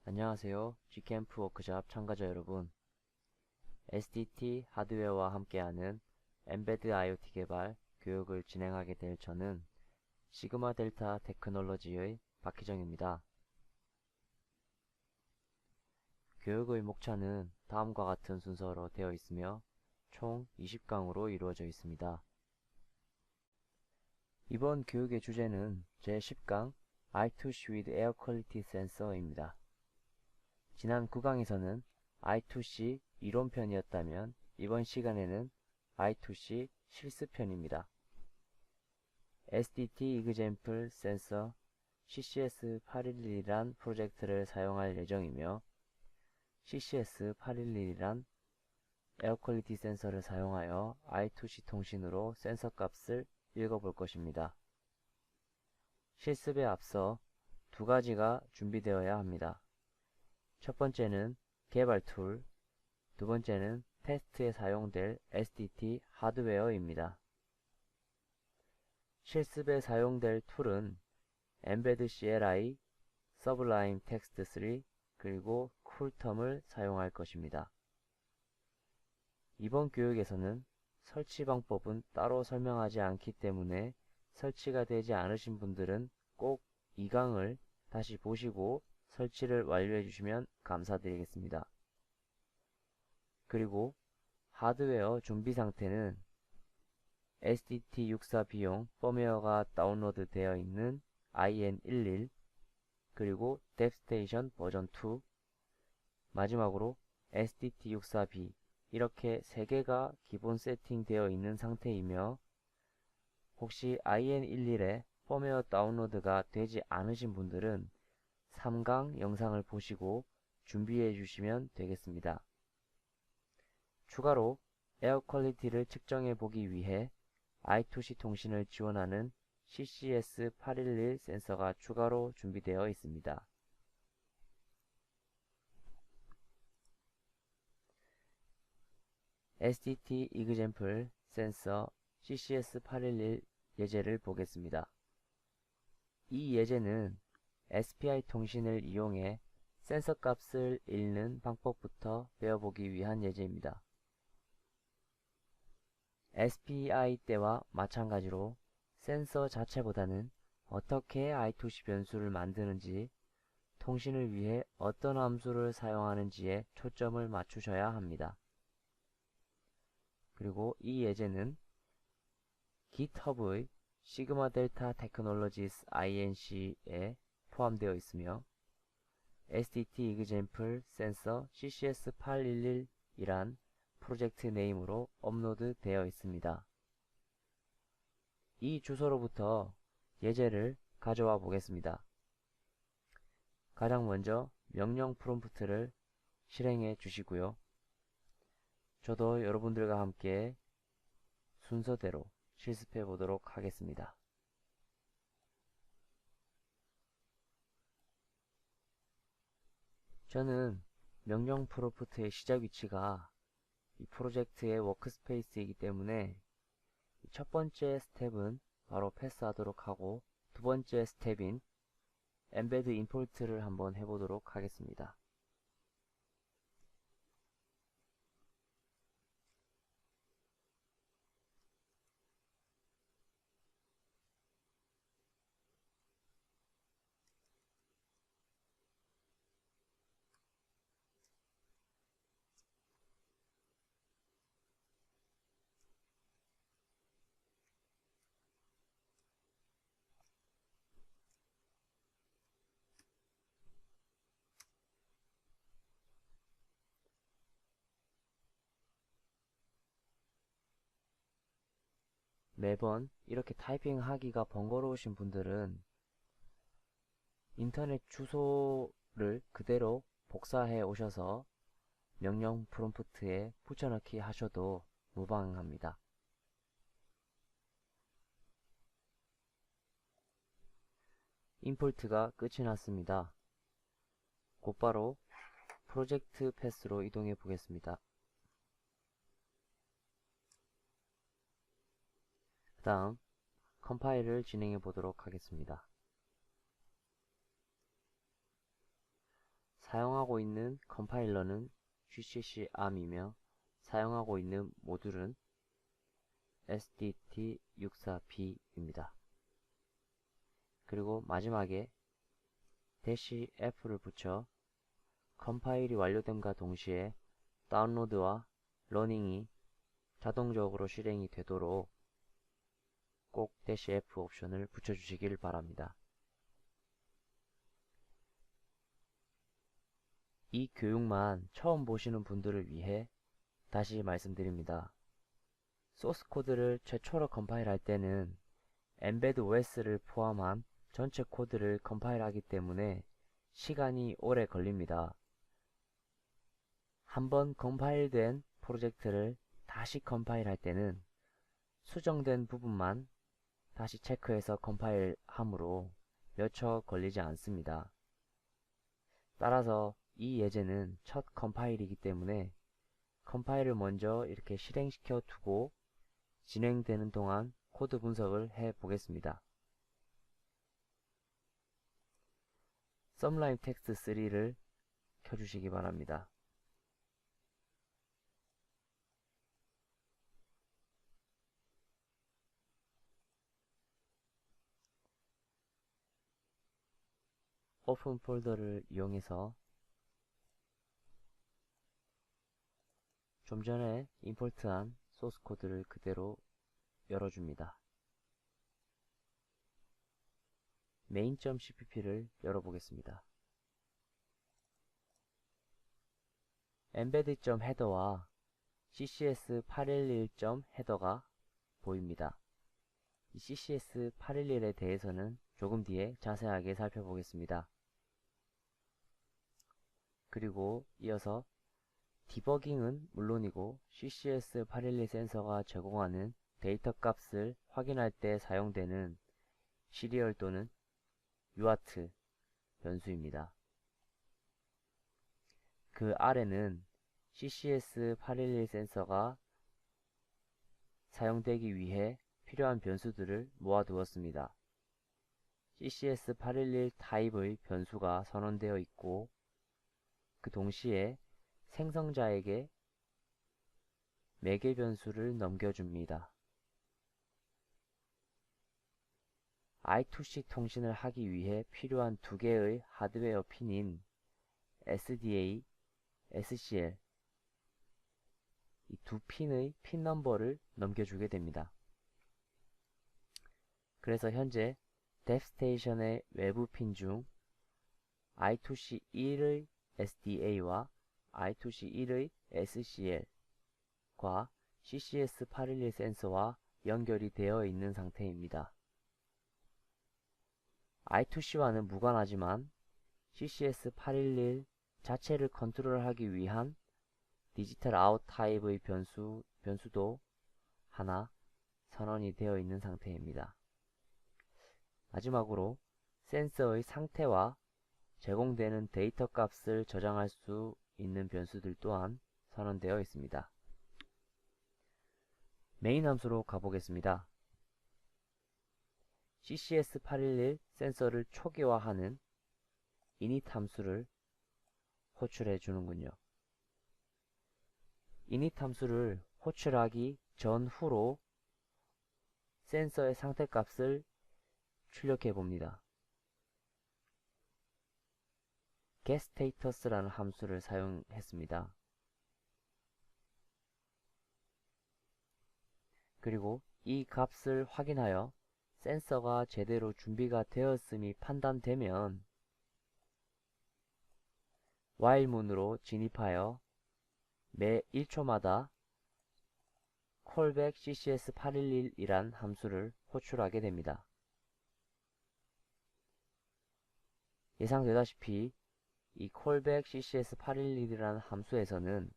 안녕하세요. G캠프 워크샵 참가자 여러분. SDT 하드웨어와 함께하는 엠베드 IoT 개발 교육을 진행하게 될 저는 시그마 델타 테크놀로지의 박희정입니다. 교육의 목차는 다음과 같은 순서로 되어 있으며 총 20강으로 이루어져 있습니다. 이번 교육의 주제는 제10강 I2C with Air Quality Sensor입니다. 지난 9강에서는 I2C 이론편이었다면 이번 시간에는 I2C 실습편입니다. SDT Example Sensor CCS811이란 프로젝트를 사용할 예정이며 CCS811이란 에어 퀄리티 센서를 사용하여 I2C 통신으로 센서 값을 읽어볼 것입니다. 실습에 앞서 두 가지가 준비되어야 합니다. 첫 번째는 개발 툴, 두 번째는 테스트에 사용될 SDT 하드웨어입니다. 실습에 사용될 툴은 Embed CLI, Sublime Text 3, 그리고 쿨텀을 사용할 것입니다. 이번 교육에서는 설치 방법은 따로 설명하지 않기 때문에 설치가 되지 않으신 분들은 꼭 2강을 다시 보시고 설치를 완료해 주시면 감사드리겠습니다. 그리고 하드웨어 준비 상태는 SDT64B용 펌웨어가 다운로드 되어 있는 IN11 그리고 뎁스테이션 버전 2 마지막으로 SDT64B 이렇게 3개가 기본 세팅되어 있는 상태이며 혹시 IN11에 펌웨어 다운로드가 되지 않으신 분들은 3강 영상을 보시고 준비해 주시면 되겠습니다. 추가로 에어 퀄리티를 측정해 보기 위해 I2C 통신을 지원하는 CCS811 센서가 추가로 준비되어 있습니다. SDT Example 센서 CCS811 예제를 보겠습니다. 이 예제는 SPI 통신을 이용해 센서 값을 읽는 방법부터 배워보기 위한 예제입니다. SPI 때와 마찬가지로 센서 자체보다는 어떻게 I2C 변수를 만드는지, 통신을 위해 어떤 함수를 사용하는지에 초점을 맞추셔야 합니다. 그리고 이 예제는 GitHub의 시그마 델타 테크놀로지스 INC에 포함되어 있으며 SDT Example Sensor CCS811이란 프로젝트 네임으로 업로드 되어 있습니다. 이 주소로부터 예제를 가져와 보겠습니다. 가장 먼저 명령 프롬프트를 실행해 주시고요. 저도 여러분들과 함께 순서대로 실습해 보도록 하겠습니다. 저는 명령 프롬프트의 시작 위치가 이 프로젝트의 워크스페이스이기 때문에 첫 번째 스텝은 바로 패스하도록 하고 두 번째 스텝인 embed import를 한번 해보도록 하겠습니다. 매번 이렇게 타이핑하기가 번거로우신 분들은 인터넷 주소를 그대로 복사해 오셔서 명령 프롬프트에 붙여넣기 하셔도 무방합니다. 임포트가 끝이 났습니다. 곧바로 프로젝트 패스로 이동해 보겠습니다. 그 다음 컴파일을 진행해 보도록 하겠습니다. 사용하고 있는 컴파일러는 GCC ARM이며 사용하고 있는 모듈은 SDT64B입니다. 그리고 마지막에 -F를 붙여 컴파일이 완료됨과 동시에 다운로드와 러닝이 자동적으로 실행이 되도록 꼭 -F 옵션을 붙여주시길 바랍니다. 이 교육만 처음 보시는 분들을 위해 다시 말씀드립니다. 소스 코드를 최초로 컴파일할 때는 엠베드 OS를 포함한 전체 코드를 컴파일하기 때문에 시간이 오래 걸립니다. 한번 컴파일된 프로젝트를 다시 컴파일할 때는 수정된 부분만 다시 체크해서 컴파일하므로 몇 초 걸리지 않습니다. 따라서 이 예제는 첫 컴파일이기 때문에 컴파일을 먼저 이렇게 실행시켜 두고 진행되는 동안 코드 분석을 해 보겠습니다. 썸라임 텍스트 3를 켜주시기 바랍니다. 오픈 폴더를 이용해서 좀 전에 임포트한 소스 코드를 그대로 열어줍니다. main.cpp를 열어보겠습니다. embedded.header와 ccs811.header가 보입니다. 이 ccs811에 대해서는 조금 뒤에 자세하게 살펴보겠습니다. 그리고 이어서 디버깅은 물론이고 CCS811 센서가 제공하는 데이터 값을 확인할 때 사용되는 시리얼 또는 UART 변수입니다. 그 아래는 CCS811 센서가 사용되기 위해 필요한 변수들을 모아두었습니다. CCS811 타입의 변수가 선언되어 있고 그 동시에 생성자에게 매개 변수를 넘겨줍니다. I2C 통신을 하기 위해 필요한 두 개의 하드웨어 핀인 SDA, SCL 이 두 핀의 핀 넘버를 넘겨주게 됩니다. 그래서 현재 뎁스테이션의 외부 핀 중 I2C1의 SDA와 I2C1의 SCL과 CCS811 센서와 연결이 되어 있는 상태입니다. I2C와는 무관하지만 CCS811 자체를 컨트롤하기 위한 디지털 아웃 타입의 변수도 하나 선언이 되어 있는 상태입니다. 마지막으로 센서의 상태와 제공되는 데이터 값을 저장할 수 있는 변수들 또한 선언되어 있습니다. 메인 함수로 가보겠습니다. CCS811 센서를 초기화하는 init 함수를 호출해 주는군요. init 함수를 호출하기 전후로 센서의 상태값을 출력해 봅니다. getStatus라는 함수를 사용했습니다. 그리고 이 값을 확인하여 센서가 제대로 준비가 되었음이 판단되면 while문으로 진입하여 매 1초마다 callback ccs811이란 함수를 호출하게 됩니다. 예상되다시피 이 callback ccs811이라는 함수에서는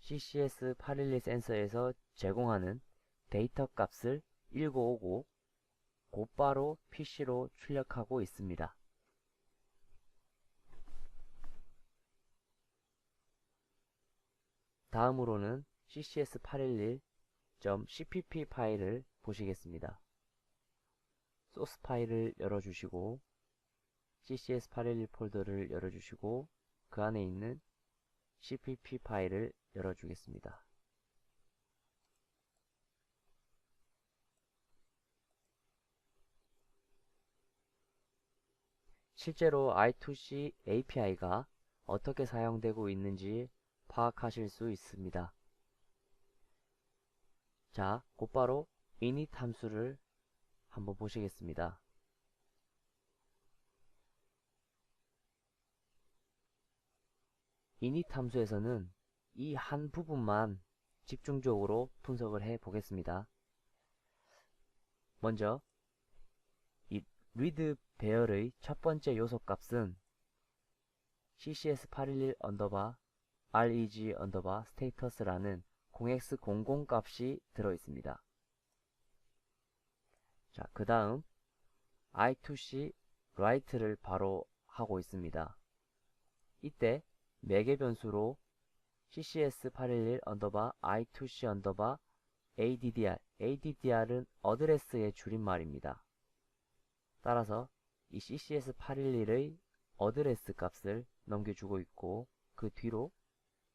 ccs811 센서에서 제공하는 데이터 값을 읽어오고 곧바로 PC로 출력하고 있습니다. 다음으로는 ccs811.cpp 파일을 보시겠습니다. 소스 파일을 열어주시고 CCS811 폴더를 열어주시고 그 안에 있는 CPP 파일을 열어주겠습니다. 실제로 I2C API가 어떻게 사용되고 있는지 파악하실 수 있습니다. 자, 곧바로 init 함수를 한번 보시겠습니다. init 함수에서는 이 한 부분만 집중적으로 분석을 해 보겠습니다. 먼저 이 read 배열의 첫 번째 요소 값은 ccs811 reg status라는 0x00 값이 들어 있습니다. 자, 그 다음 I2C write를 바로 하고 있습니다. 이때 매개 변수로 ccs811 I2C addr은 어드레스의 줄임말입니다. 따라서 이 ccs811의 어드레스 값을 넘겨주고 있고 그 뒤로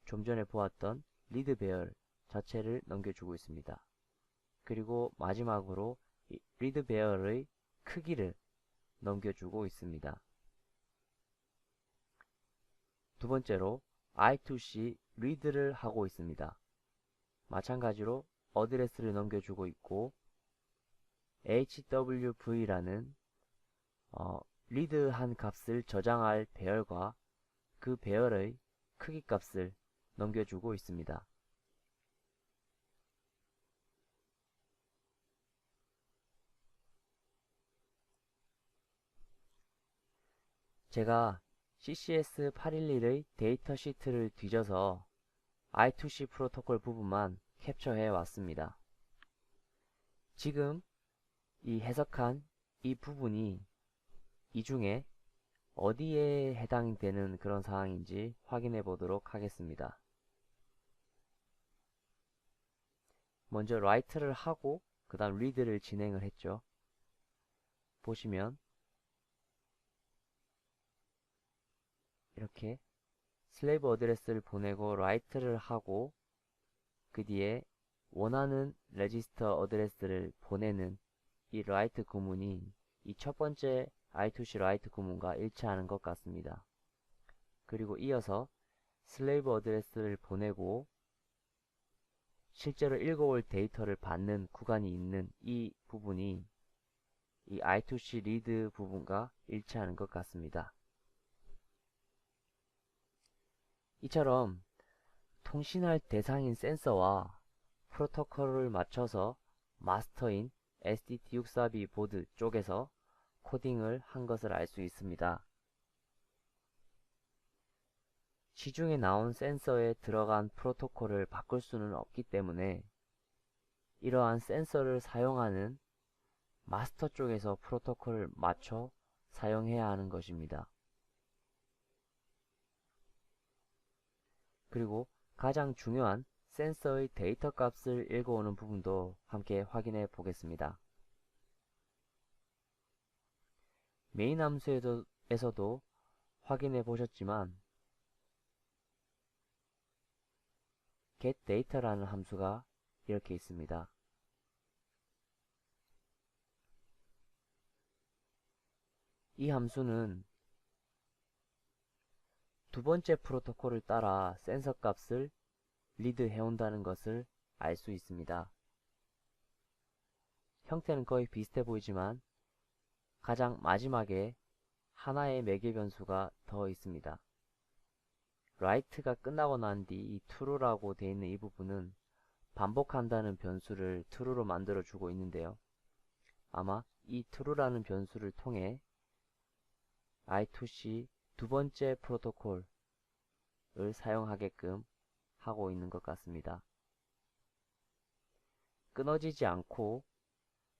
좀 전에 보았던 리드 배열 자체를 넘겨주고 있습니다. 그리고 마지막으로 이 리드 배열의 크기를 넘겨주고 있습니다. 두 번째로 I2C read를 하고 있습니다. 마찬가지로 어드레스를 넘겨주고 있고 hwv라는 리드한 값을 저장할 배열과 그 배열의 크기 값을 넘겨주고 있습니다. 제가 CCS811의 데이터 시트를 뒤져서 I2C 프로토콜 부분만 캡처해 왔습니다. 지금 이 해석한 이 부분이 이 중에 어디에 해당되는 그런 사항인지 확인해 보도록 하겠습니다. 먼저 write를 하고 그 다음 read를 진행을 했죠. 보시면 이렇게 슬레이브 어드레스를 보내고 write를 하고 그 뒤에 원하는 레지스터 어드레스를 보내는 이 write 구문이 이 첫 번째 I2C write 구문과 일치하는 것 같습니다. 그리고 이어서 슬레이브 어드레스를 보내고 실제로 읽어올 데이터를 받는 구간이 있는 이 부분이 이 I2C read 부분과 일치하는 것 같습니다. 이처럼 통신할 대상인 센서와 프로토콜을 맞춰서 마스터인 STT642 보드 쪽에서 코딩을 한 것을 알 수 있습니다. 시중에 나온 센서에 들어간 프로토콜을 바꿀 수는 없기 때문에 이러한 센서를 사용하는 마스터 쪽에서 프로토콜을 맞춰 사용해야 하는 것입니다. 그리고 가장 중요한 센서의 데이터 값을 읽어오는 부분도 함께 확인해 보겠습니다. 메인 함수에서도 확인해 보셨지만 getData라는 함수가 이렇게 있습니다. 이 함수는 두 번째 프로토콜을 따라 센서 값을 리드 해온다는 것을 알 수 있습니다. 형태는 거의 비슷해 보이지만 가장 마지막에 하나의 매개 변수가 더 있습니다. write가 끝나고 난 뒤 이 true라고 되어 있는 이 부분은 반복한다는 변수를 true로 만들어 주고 있는데요. 아마 이 true라는 변수를 통해 I2C 두 번째 프로토콜을 사용하게끔 하고 있는 것 같습니다. 끊어지지 않고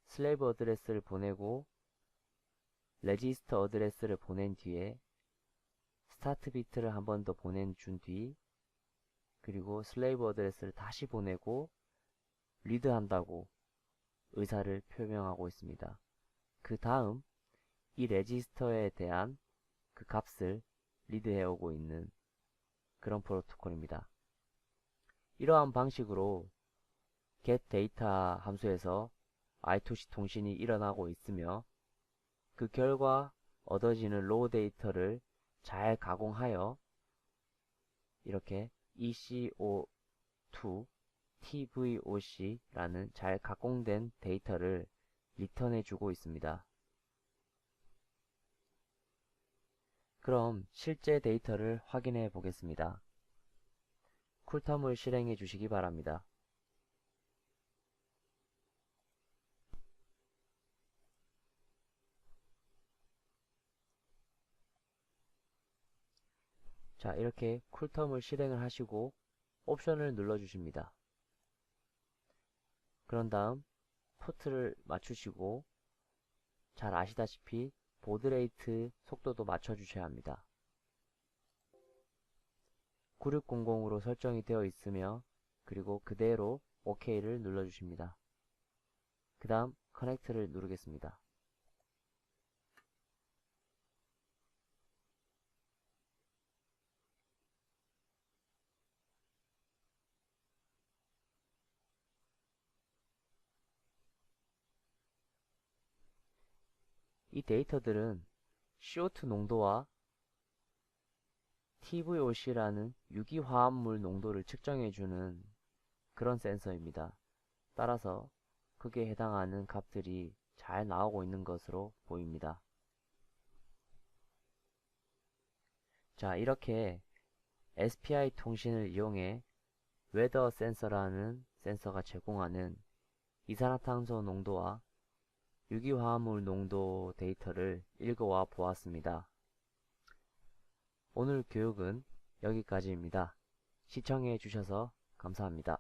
슬레이브 어드레스를 보내고 레지스터 어드레스를 보낸 뒤에 스타트 비트를 한 번 더 보내준 뒤 그리고 슬레이브 어드레스를 다시 보내고 리드 한다고 의사를 표명하고 있습니다. 그 다음 이 레지스터에 대한 그 값을 리드해 오고 있는 그런 프로토콜입니다. 이러한 방식으로 getData 함수에서 I2C 통신이 일어나고 있으며 그 결과 얻어지는 로우 데이터를 잘 가공하여 이렇게 ECO2 TVOC라는 잘 가공된 데이터를 리턴해 주고 있습니다. 그럼 실제 데이터를 확인해 보겠습니다. 쿨텀을 실행해 주시기 바랍니다. 자, 이렇게 쿨텀을 실행을 하시고 옵션을 눌러 주십니다. 그런 다음 포트를 맞추시고 잘 아시다시피 보드레이트 속도도 맞춰 주셔야 합니다. 9600으로 설정이 되어 있으며 그리고 그대로 OK를 눌러 주십니다. 그 다음 커넥트를 누르겠습니다. 이 데이터들은 CO2 농도와 TVOC라는 유기화합물 농도를 측정해주는 그런 센서입니다. 따라서 그게 해당하는 값들이 잘 나오고 있는 것으로 보입니다. 자, 이렇게 SPI 통신을 이용해 웨더 센서라는 센서가 제공하는 이산화탄소 농도와 유기화합물 농도 데이터를 읽어와 보았습니다. 오늘 교육은 여기까지입니다. 시청해 주셔서 감사합니다.